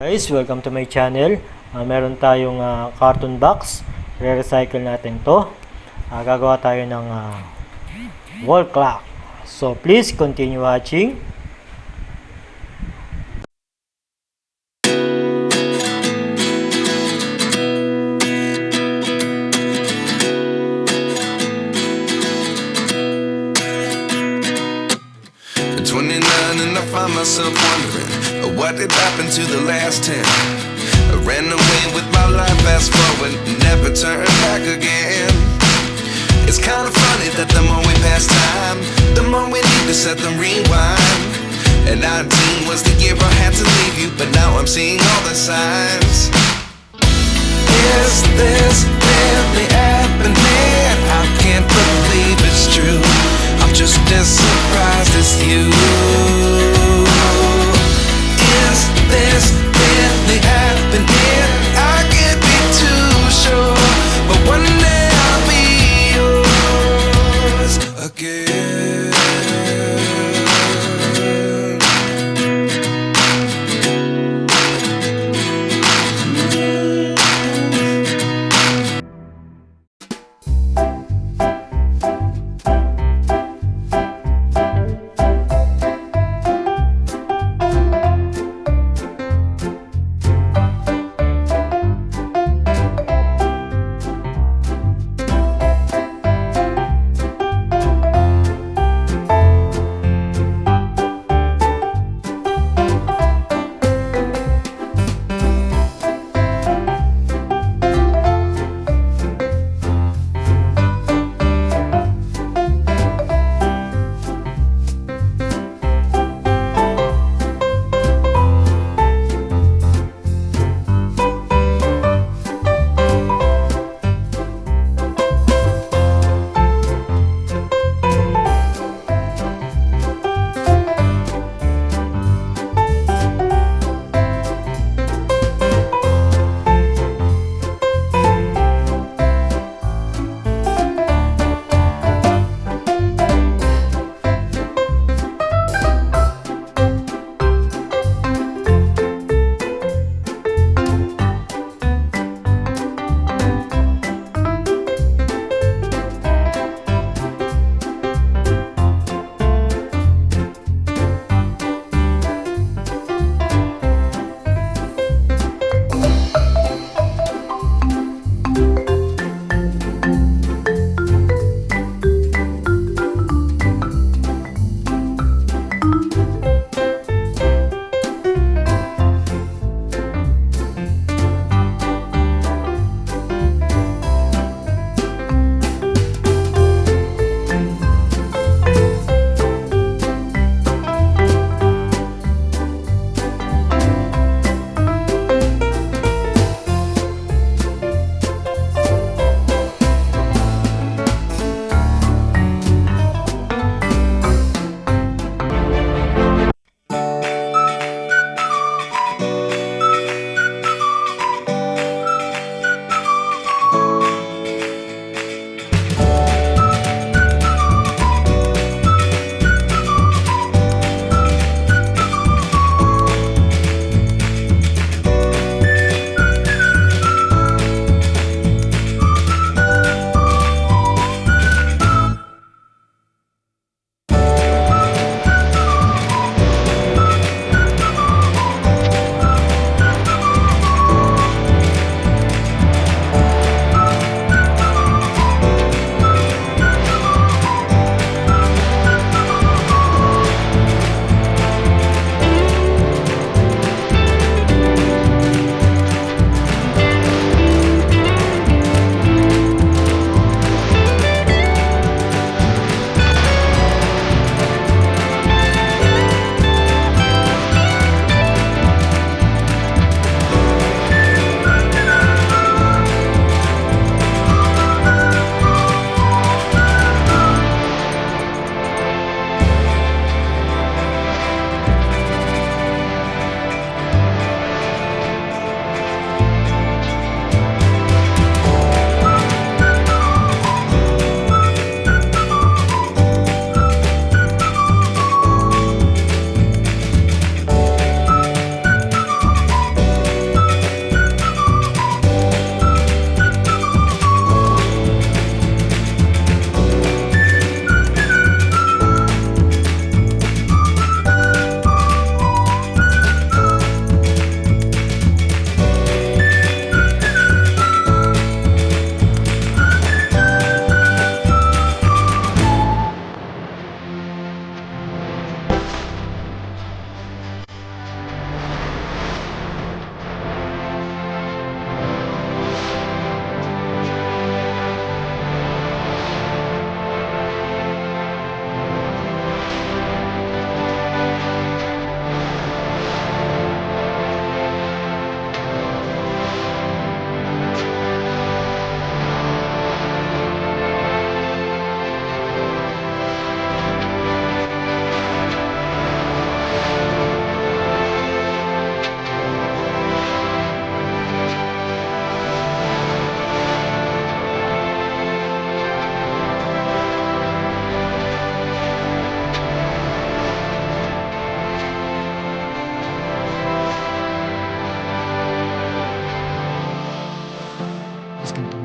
Guys, welcome to my channel. Meron tayong carton box. Re-recycle natin to. Gagawa tayo ng wall clock. So please continue watching. At 29 and I find myself wondering what did happen to the last 10. I ran away with my life, fast forward, never turn back again. It's kind of funny that the more we pass time, the more we need to set them rewind. And 19 was the year I had to leave you, but now I'm seeing all the signs. Is this really happening? I can't believe it's true. I'm just as surprised as you. Is this really happening? I can't be too sure, but one day I'll be yours again.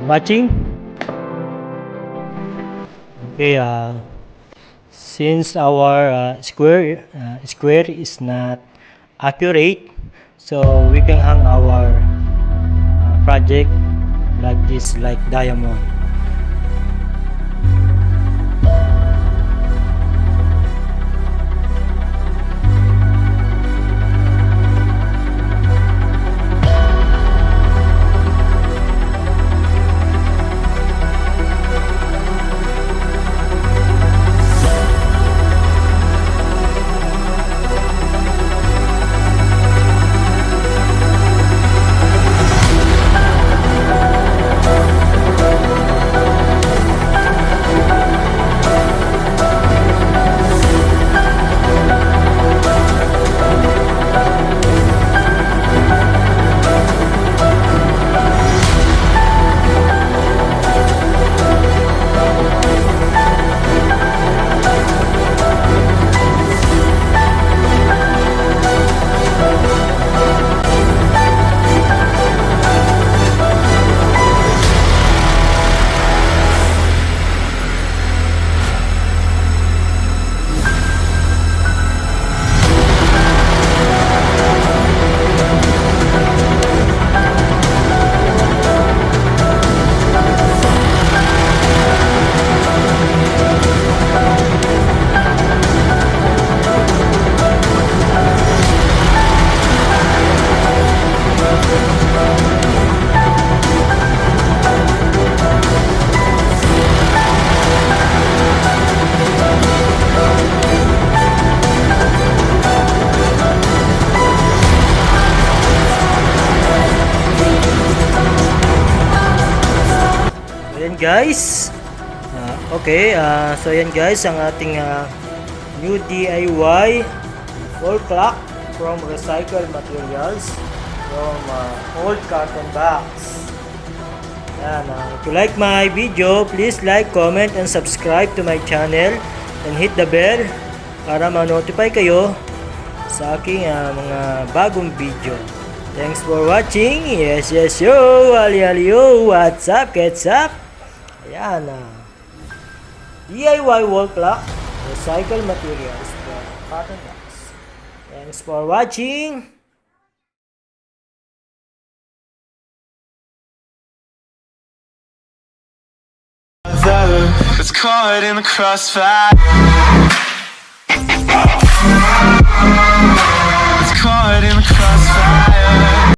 watching. Okay, since our square is not accurate, so we can hang our project like this, like diamond. Ayan guys. So ayan guys ang ating new DIY wall clock from recycled materials from old carton box. Ayan, if you like my video, please like, comment, and subscribe to my channel and hit the bell para ma-notify kayo sa aking mga bagong video. Thanks for watching. Yes, yo. Ali, yo. What's up, gets up? Ayan, DIY wall clock, recycled materials from cotton box. Thanks for watching. It's caught in the crossfire.